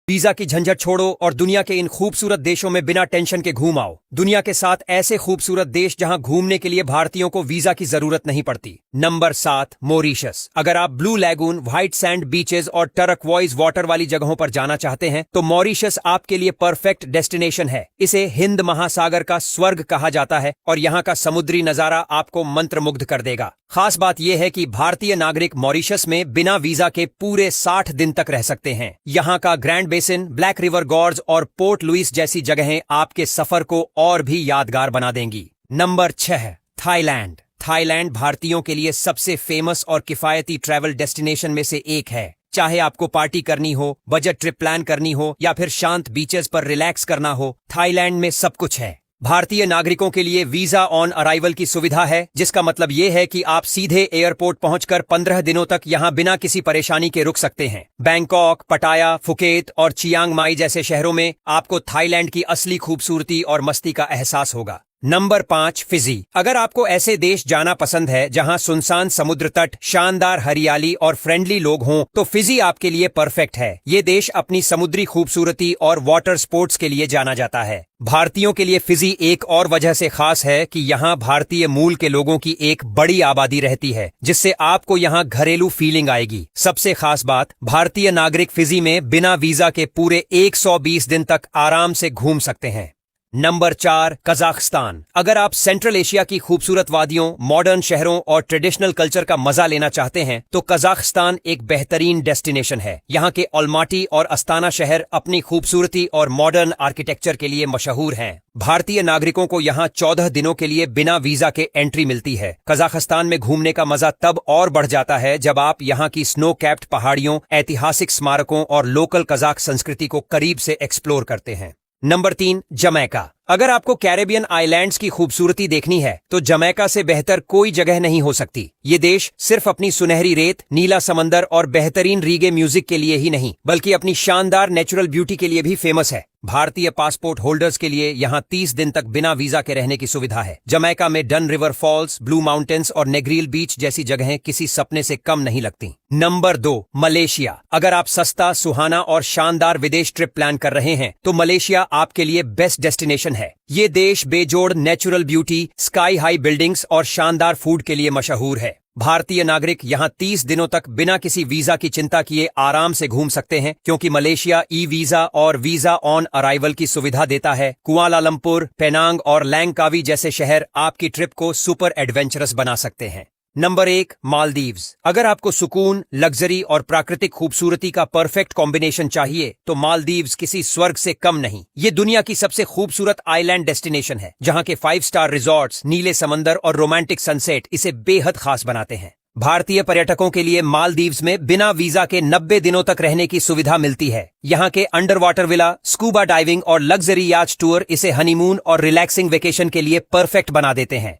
Visa की झंझट छोड़ो और दुनिया के इन खूबसूरत देशों में बिना टेंशन के घूम आओ। दुनिया के 7 ऐसे खूबसूरत देश जहां घूमने के लिए भारतीयों को वीजा की जरूरत नहीं पड़ती। Number 7, Mauritius. अगर आप blue lagoon, white sand beaches और टर्कवॉइज वाटर वाली जगहों पर जाना चाहते हैं तो मॉरिशस आपके लिए परफेक्ट डेस्टिनेशन है। इसे हिंद महासागर का स्वर्ग कहा जाता है और यहाँ का समुद्री नजारा आपको मंत्रमुग्ध कर देगा। खास बात यह है कि भारतीय नागरिक मॉरिशस में बिना वीजा के पूरे 60 दिन तक रह सकते हैं। यहाँ का grand basin, black river gorge और पोर्ट लुइस जैसी जगहें आपके सफर को और भी यादगार बना देंगी। Number 6, Thailand. थाईलैंड भारतीयों के लिए सबसे फेमस और किफायती ट्रैवल डेस्टिनेशन में से एक है। चाहे आपको पार्टी करनी हो, बजट ट्रिप प्लान करनी हो या फिर शांत बीचेस पर रिलैक्स करना हो, थाईलैंड में सब कुछ है। भारतीय नागरिकों के लिए वीजा ऑन अराइवल की सुविधा है, जिसका मतलब ये है कि आप सीधे एयरपोर्ट पहुंचकर 15 दिनों तक यहां बिना किसी परेशानी के रुक सकते हैं। बैंकॉक, पटाया, फुकेत और चियांग माई जैसे शहरों में आपको थाईलैंड की असली खूबसूरती और मस्ती का एहसास होगा। Number 5, Fiji. अगर आपको ऐसे देश जाना पसंद है जहां सुनसान समुद्र तट, शानदार हरियाली और फ्रेंडली लोग हों, तो फिजी आपके लिए परफेक्ट है। ये देश अपनी समुद्री खूबसूरती और वाटर स्पोर्ट्स के लिए जाना जाता है। भारतीयों के लिए फिजी एक और वजह से खास है कि यहाँ भारतीय मूल के लोगों की एक बड़ी आबादी रहती है, जिससे आपको यहाँ घरेलू फीलिंग आएगी। सबसे खास बात, भारतीय नागरिक फिजी में बिना वीजा के पूरे 120 दिन तक आराम से घूम सकते हैं। Number 4, Kazakhstan. अगर आप सेंट्रल एशिया की खूबसूरत वादियों, मॉडर्न शहरों और ट्रेडिशनल कल्चर का मजा लेना चाहते हैं तो कजाकिस्तान एक बेहतरीन डेस्टिनेशन है। यहाँ के ऑलमाटी और अस्ताना शहर अपनी खूबसूरती और मॉडर्न आर्किटेक्चर के लिए मशहूर हैं। भारतीय नागरिकों को यहाँ 14 दिनों के लिए बिना वीजा के एंट्री मिलती है। कजाकिस्तान में घूमने का मजा तब और बढ़ जाता है जब आप यहाँ की स्नो कैप्ड पहाड़ियों, ऐतिहासिक स्मारकों और लोकल कजाक संस्कृति को करीब से एक्सप्लोर करते हैं। Number 3, Jamaica. अगर आपको कैरेबियन आइलैंड्स की खूबसूरती देखनी है तो जमैका से बेहतर कोई जगह नहीं हो सकती। ये देश सिर्फ अपनी सुनहरी रेत, नीला समंदर और बेहतरीन रीगे म्यूजिक के लिए ही नहीं, बल्कि अपनी शानदार नेचुरल ब्यूटी के लिए भी फेमस है। भारतीय पासपोर्ट होल्डर्स के लिए यहाँ 30 दिन तक बिना वीजा के रहने की सुविधा है। जमैका में done river false, blue mountains और नेग्रील बीच जैसी जगहें किसी सपने से कम नहीं लगती। Number 2, Malaysia. अगर आप सस्ता, सुहाना और शानदार विदेश ट्रिप प्लान कर रहे हैं तो मलेशिया आपके लिए बेस्ट डेस्टिनेशन है। ये देश बेजोड़ natural beauty, sky high buildings और शानदार फूड के लिए मशहूर है। भारतीय नागरिक यहाँ 30 दिनों तक बिना किसी वीजा की चिंता किए आराम से घूम सकते हैं, क्योंकि मलेशिया ई वीजा और वीजा ऑन अराइवल की सुविधा देता है। कुआलालंपुर, पेनांग और लैंगकावी जैसे शहर आपकी ट्रिप को सुपर एडवेंचरस बना सकते हैं। नंबर 1, मालदीव्स। अगर आपको सुकून, लग्जरी और प्राकृतिक खूबसूरती का परफेक्ट कॉम्बिनेशन चाहिए तो मालदीव्स किसी स्वर्ग से कम नहीं। ये दुनिया की सबसे खूबसूरत आइलैंड डेस्टिनेशन है, जहां के 5 स्टार रिजॉर्ट्स, नीले समंदर और रोमांटिक सनसेट इसे बेहद खास बनाते हैं। भारतीय पर्यटकों के लिए मालदीव्स में बिना वीजा के 90 दिनों तक रहने की सुविधा मिलती है। यहाँ के under water villa, scuba diving और लग्जरी याच टूर इसे हनीमून और रिलैक्सिंग वेकेशन के लिए परफेक्ट बना देते हैं।